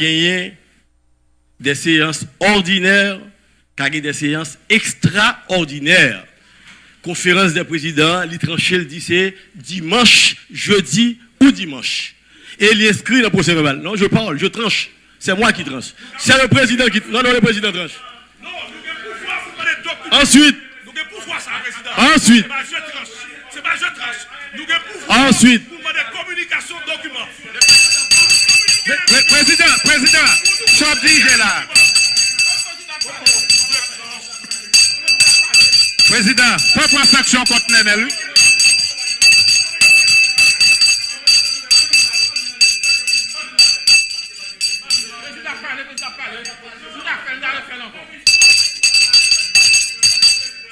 gagné des séances ordinaires, qui a gagné des séances extraordinaires. Conférence des présidents, il tranché le dit c'est dimanche, jeudi ou dimanche. Et il inscrit dans le procès verbal. Non, je parle, je tranche. C'est moi qui tranche. C'est le président qui... Non, le président tranche. Ensuite. Ensuite. Ensuite. Président, chop DJ là. Président, pas transaction contre Nenel.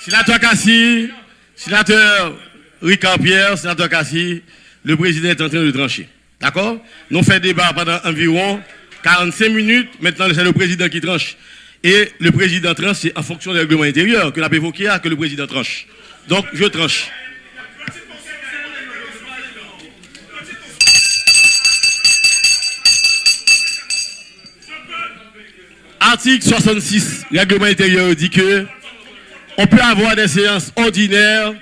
Sénateur Kassi, sénateur Ricard Pierre, sénateur Kassi, le président est en train de trancher. D'accord? Nous faisons débat pendant environ 45 minutes. Maintenant, c'est le président qui tranche. Et le président tranche, c'est en fonction du règlement intérieur que l'a évoqué, que le président tranche. Donc, je tranche. Article 66, règlement intérieur dit que on peut avoir des séances ordinaires,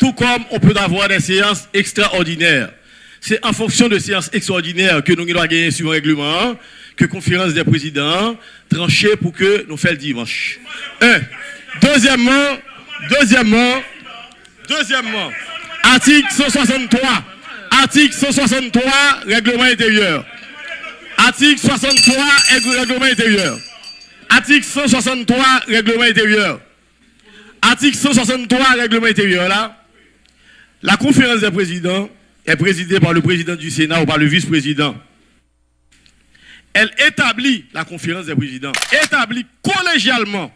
tout comme on peut avoir des séances extraordinaires. C'est en fonction de séances extraordinaires que nous devons gagner sur un règlement, que conférence des présidents trancher pour que nous fassions le dimanche. Deuxièmement, article 163, règlement intérieur. Article 63, règlement intérieur. Article 163, règlement intérieur. Article 163, règlement intérieur, là. La conférence des présidents est présidée par le président du Sénat ou par le vice-président. Elle établit, la conférence des présidents, établit collégialement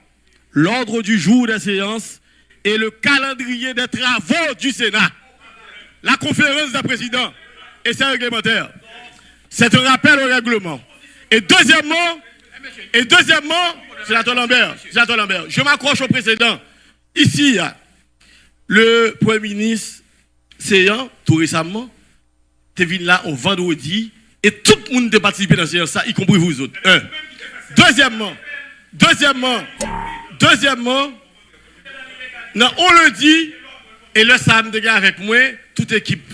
l'ordre du jour des séances et le calendrier des travaux du Sénat. La conférence des présidents, et c'est réglementaire. C'est un rappel au règlement. Et deuxièmement, sénateur Lambert, je m'accroche au précédent. Ici, le Premier ministre Séant, tout récemment, est venu là au vendredi et tout le monde a participé dans cette séance, y compris vous autres. Deuxièmement, non, on le dit, et le samedi avec moi, toute équipe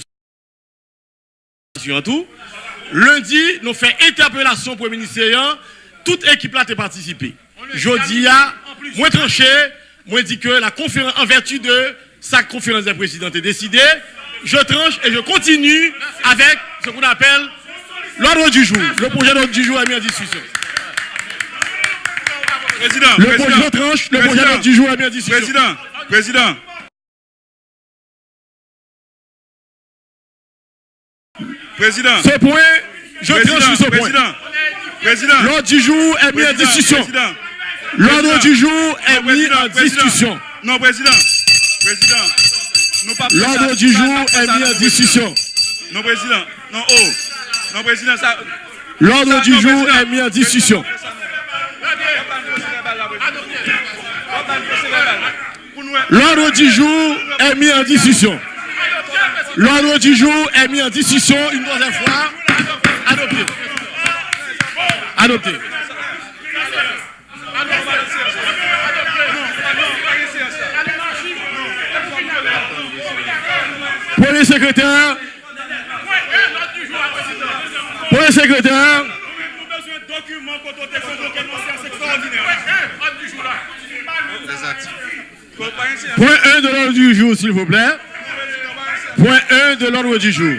tout. Lundi, nous faisons interpellation pour le ministre Séant, toute équipe là a participé. Jeudi, moi tranché, moi dit que la conférence, en vertu de sa conférence des présidents est décidée, je tranche et je continue avec ce qu'on appelle l'ordre du jour. Le projet d'ordre du jour est mis en discussion. Le projet d'ordre du jour est mis en discussion. Président. Ce point, je tranche sur ce point. L'ordre du jour est mis en discussion. L'ordre du jour est mis en discussion. Non, président. L'ordre du jour est mis en discussion. Non, président. Non, président, ça. L'ordre du jour est mis en discussion. L'ordre du jour est mis en discussion. L'ordre du jour est mis en discussion une deuxième fois. Adopté. Premier secrétaire. Point 1 de l'ordre du jour, s'il vous plaît. Point 1 de l'ordre du jour.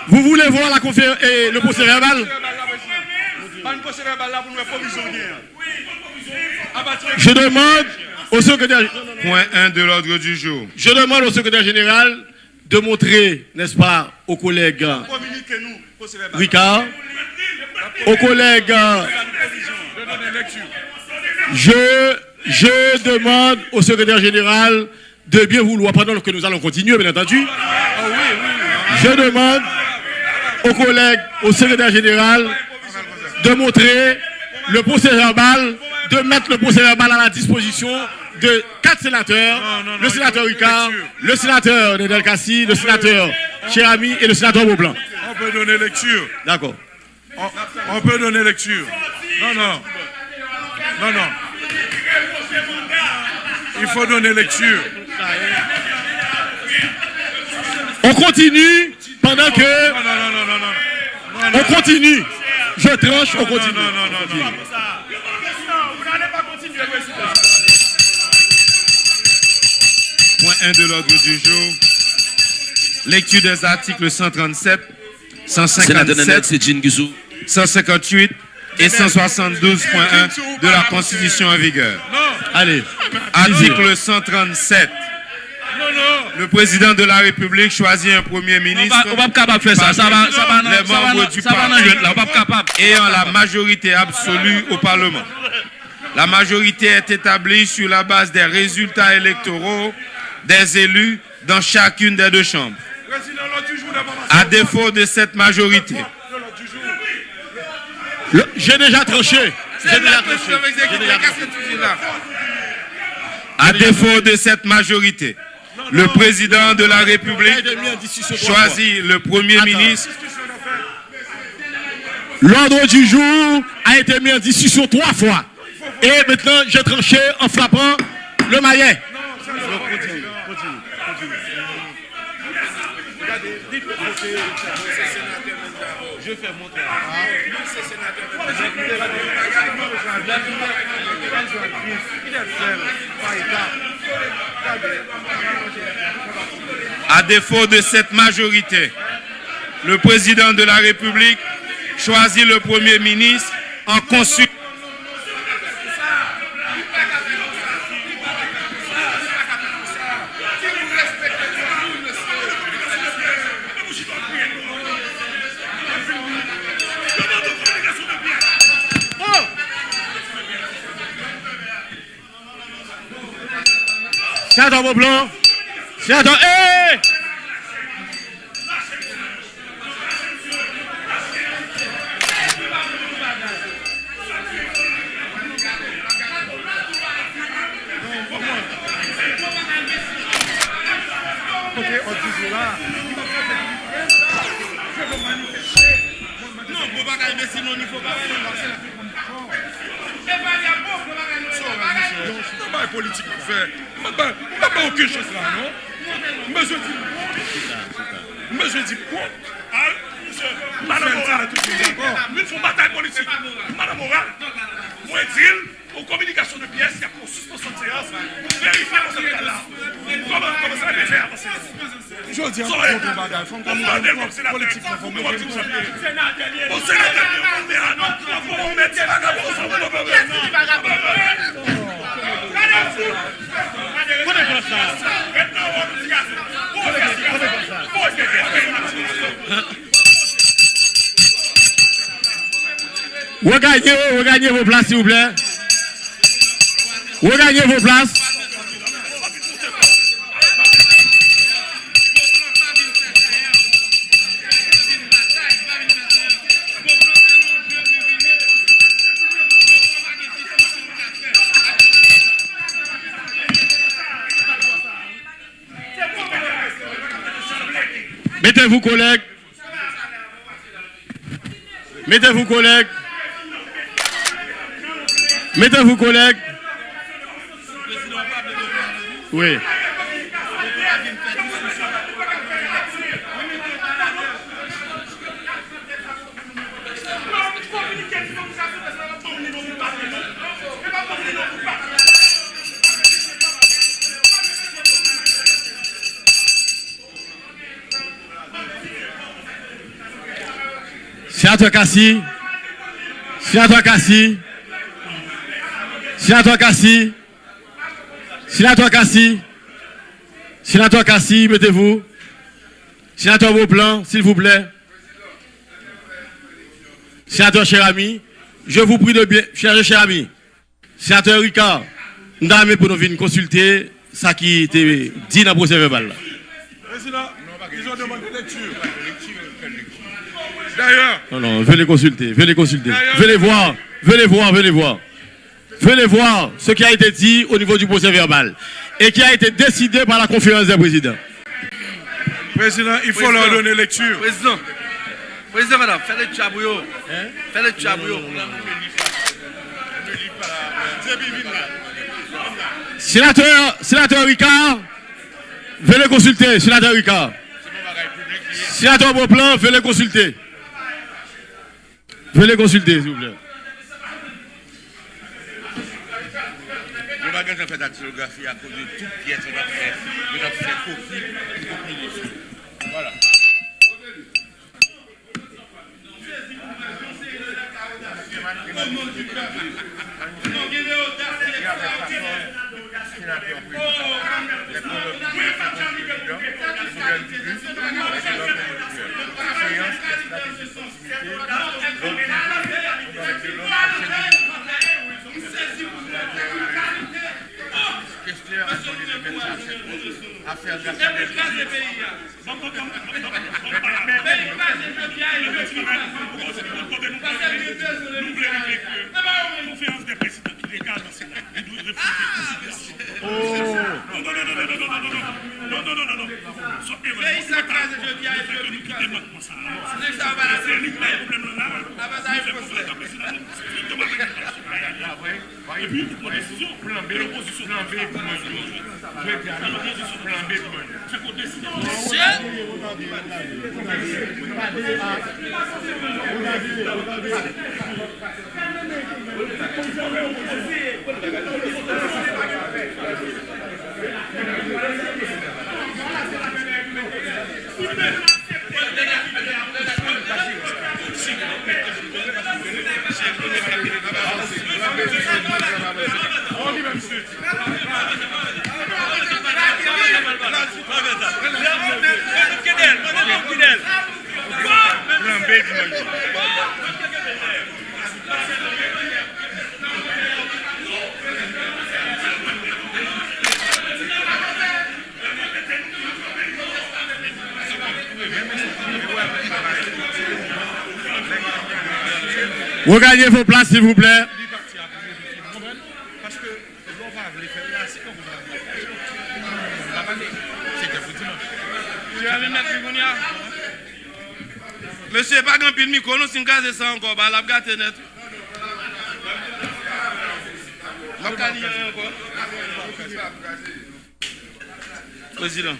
Vous voulez voir la conférence et le procès verbal? Je demande au secrétaire. Point 1 de l'ordre du jour. Je demande au secrétaire général de montrer, n'est-ce pas, aux collègues Ricard, aux collègues. Je demande au secrétaire général de bien vouloir, pendant que nous allons continuer, bien entendu. Je demande aux collègues, au secrétaire général, de montrer le procès verbal, de mettre le procès verbal à la disposition de 4 sénateurs, le sénateur Ricard, le sénateur Nedel Kassi, le sénateur Cherami et le sénateur Beaublanc. peut donner lecture. D'accord. On peut donner lecture. Non. Il faut donner lecture. On continue pendant que... Non. On continue. Je tranche, on continue. Non. Point 1 de l'ordre du jour. Lecture des articles 137, 157, 158 et 172.1 de la Constitution en vigueur. Allez. Article 137. Le président de la République choisit un premier ministre. On va pas capable faire ça. Ça va les membres du parti ayant la majorité absolue au Parlement. La majorité est établie sur la base des résultats électoraux des élus dans chacune des deux chambres. À défaut de cette majorité, J'ai déjà tranché. À défaut de cette majorité, le président de la République choisit le premier ministre. L'ordre du jour a été mis en discussion 3 fois. Et maintenant, j'ai tranché en frappant le maillet. Je fais mon À défaut de cette majorité, le président de la République choisit le premier ministre en consultant. C'est dans vos blancs. C'est dans... Hey! Politique pour faire. Pas aucune chose là, non? Mais je dis quoi? Madame Moral, nous faisons bataille politique. Madame Moral, moi dis aux communications de pièces, il y a pour suspension de séance. Vérifiez pour ce cas-là. Comment ça va être fait? Je dis encore de bagaille. Faut qu'on politique. Regagnez vos places, s'il vous plaît. Regagnez vos places. Mettez-vous, collègues. Mettez-vous, collègues. Mettez-vous, collègues. Oui. Sénateur Kassi. Sénateur Kassi. Sénateur Kassi. Sénateur Kassi. Sénateur Kassi, mettez-vous. Sénateur Beauplan, s'il vous plaît. Sénateur Cherami, je vous prie de bien, cher ami. Sénateur Ricard, nous avons pour nous venir consulter ça qui était dit dans le procès verbal. Président, ils ont demandé lecture. D'ailleurs. Non, venez consulter, venez consulter. Venez voir, venez voir, venez voir. Venez voir ce qui a été dit au niveau du procès verbal et qui a été décidé par la conférence des présidents. Président, il faut leur donner lecture. Président, madame, fais le tchabouyo. Fais le tchabouyo. Sénateur Ricard, veuillez consulter. Sénateur Ricard. Sénateur Beauplan, veuillez consulter. Veuillez consulter, s'il vous plaît. Je vais faire la typographie à cause de toute pièce qu'on a fait. On a fait copie. Voilà. Conférence des présidents qui légale dans Sénat. Il doit réfléchir. Et puis, décision. Plan B, l'opposition. Plan B, Regagnez vos places, s'il vous plaît. Monsieur, pas grand pile micro, nous sommes casés ça encore, bah la gâte net. Président,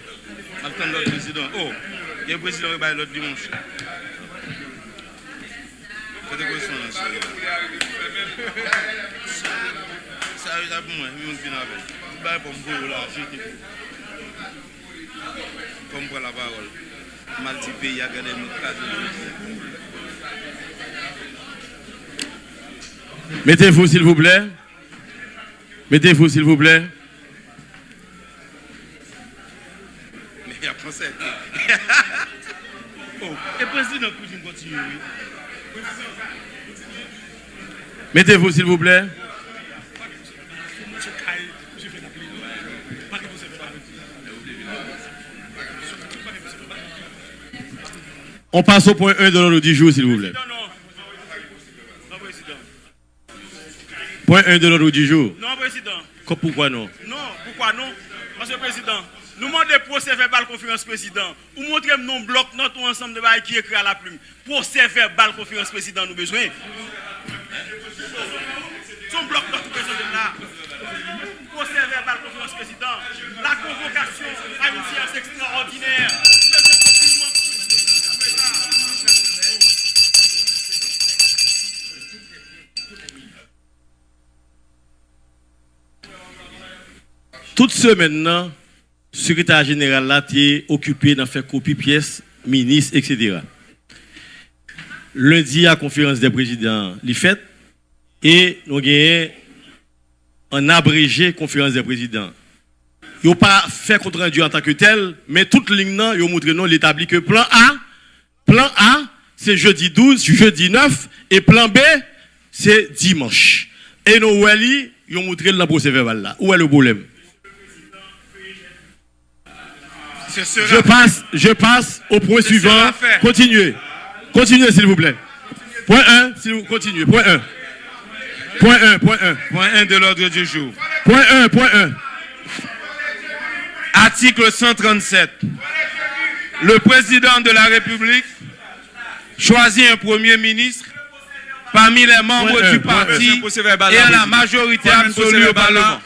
attends l'autre président. Oh, il y a un président qui va l'autre dimanche. C'est quoi ça? Ça arrive pour moi, je vais venir avec. Pour me là, comme pour la parole. Multi-pays, il y a gagné notre cas. Mettez-vous, s'il vous plaît. Mettez-vous, s'il vous plaît. Mais il y a pensé. Oh, et président, continue. Mettez-vous, s'il vous plaît. On passe au point 1 de l'ordre du jour, s'il vous plaît. Point 1 de l'ordre du jour. Non, président. Pourquoi non? Non, pourquoi non? Monsieur le président, nous demandons procès verbal conférence président. Ou montrer non bloc notre ensemble de bail qui écrit à la plume. Procès verbal conférence président, nous besoin. Son bloc notre président là. Procès verbal conférence président. La convocation à une séance extraordinaire. Toute semaine, le secrétaire général là est occupé dans faire copie pièces, ministre, etc. Lundi, à la conférence des présidents, l'y fait et nous avons un abrégé conférence des présidents. Ils n'ont pas fait compte rendu en tant que tel, mais toute ligne, ils ont montré nous l'établi que plan A, c'est jeudi 12, jeudi 9, et plan B, c'est dimanche. Et nous, ils ont montré le procès verbal là. Où est le problème? Je passe au point suivant. Continuez. Continuez, s'il vous plaît. Point 1, s'il vous continuez. Point 1. Point 1, point 1. Point 1 de l'ordre du jour. Point 1, point 1. Article 137. Le président de la République choisit un premier ministre parmi les membres du parti et à la majorité absolue au Parlement.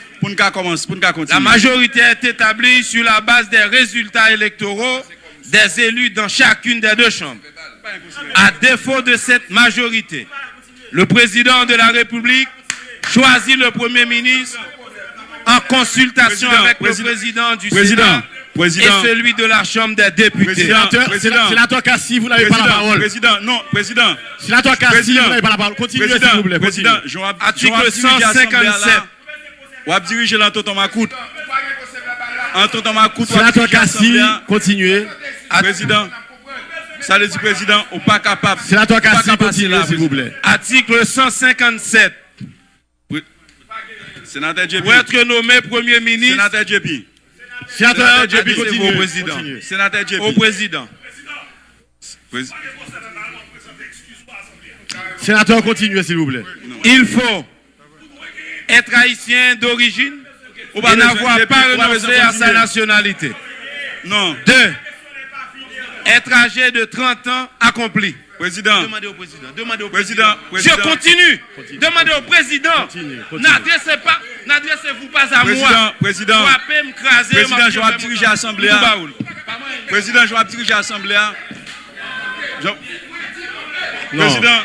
La majorité est établie sur la base des résultats électoraux des élus dans chacune des deux chambres. À défaut de cette majorité, le président de la République choisit le Premier ministre en consultation avec le président du Sénat et celui de la Chambre des députés. Sénateur Kassi, vous n'avez pas la parole. Sénateur Kassi, vous n'avez pas la parole. Continuez, s'il vous plaît. Président, article 157. On va diriger l'Antonton Makout. Antonton Makout. Sénateur Kassi, continuez. Président. Ça le dit président, ou pas capable. Sénateur Kassi, continuez, s'il vous plaît. Article 157. Sénateur JP. Pour être nommé Premier ministre. Sénateur JP. Sénateur JP, continuez. Au président. Sénateur JP. Au président. Sénateur, continuez, s'il vous plaît. Il faut être haïtien d'origine et n'avoir pas renoncé à sa nationalité. Non. 2. Être âgé de 30 ans accompli. Président. Demandez au président. Demandez au président. Je continue. Demandez au président. N'adressez-vous pas à moi. Président. Président, je vais diriger l'Assemblée. Président, je vais diriger l'Assemblée. Président.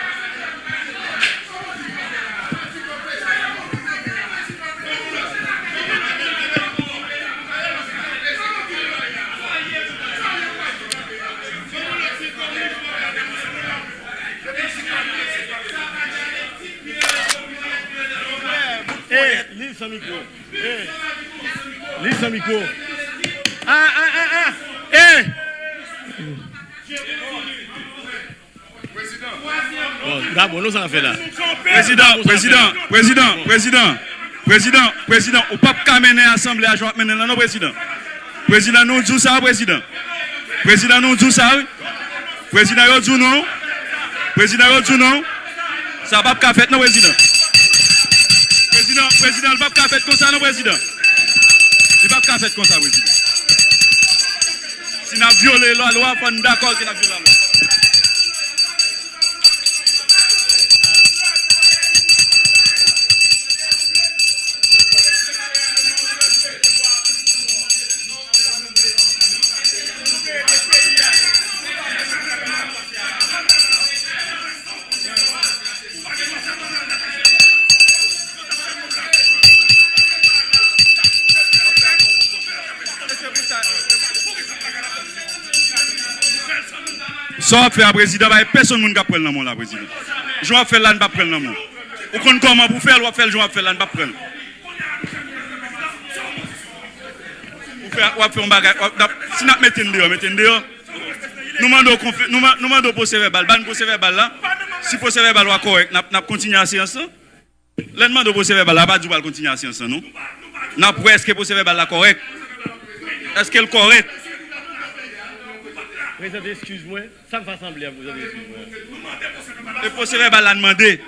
Lise son micro. Lise son micro. D'abord, nous en fait là. Président, au pape qu'a mené l'Assemblée à joie mener là, non, président. Président, nous disons ça, président. Président, nous disons ça. Président, nous disons non. Président, nous disons non. Ça va pas faire, non, président. Président, le pape qu'a fait comme ça, non, président. Le pape qu'a fait comme ça, président. Si nous avons violé la loi, on est d'accord qu'il a violé la loi. Ça fait un président, personne ne va prendre le nom là, président. Je vais faire là, ne pas prendre le nom. Ou comment vous faire, on faire le jour, faire là, ne pas prendre. On va faire un bagage. Si nous mettons dehors, nous demandons procès verbal. Ban procès verbal là. Si procès verbal est correct, nous continuons la séance. Là, nous demandons procès verbal là, pas du tout continuer la séance, non? Nous avons est-ce que procès verbal est correct? Est-ce qu'elle est correct? Président, excuse-moi, ça me fait sembler à vous. Le procès verbal a demandé.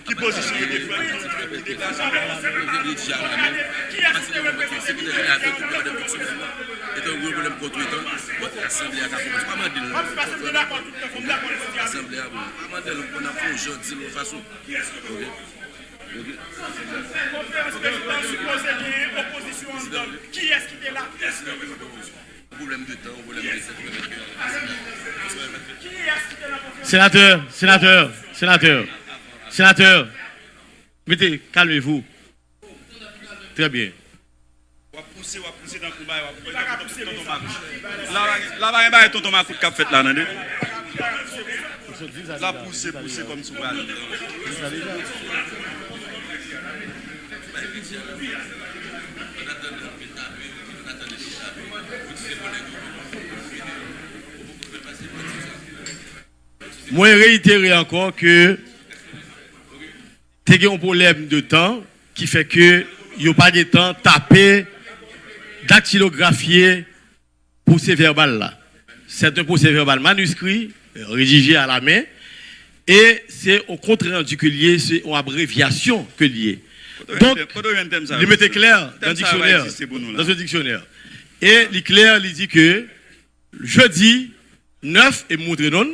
Qui position qui est-ce qui était là? Problème de temps, problème de Sénateur, mettez, calmez-vous. Très bien. On va pousser dans le combat. Là, il y a un tonton Makout qui a fait là, non? Là, pousser comme ça. Moi, réitérer encore que tu as un problème de temps qui fait que il n'y a pas de temps taper, dactylographier procès verbal là. C'est un procès verbal manuscrit, rédigé à la main, et c'est au compte rendu que lié, c'est une abréviation que lié. Donc, il mettait clair dans le dictionnaire, dans ce dictionnaire. Et il clair, il dit que jeudi 9 et Moudrenon,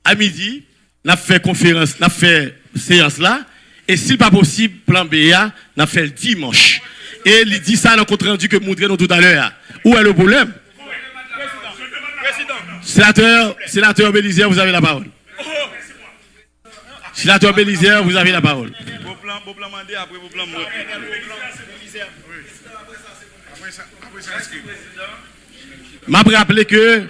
à midi, nous avons fait conférence, nous avons fait séance là. Et s'il n'est pas possible, plan B, nous avons fait le dimanche. Et il dit ça dans le compte rendu que Moudrenon tout à l'heure. Où est le problème? Sénateur Bélizière, vous avez la parole. Sénateur Bélizière, vous avez la parole. Je vais rappeler que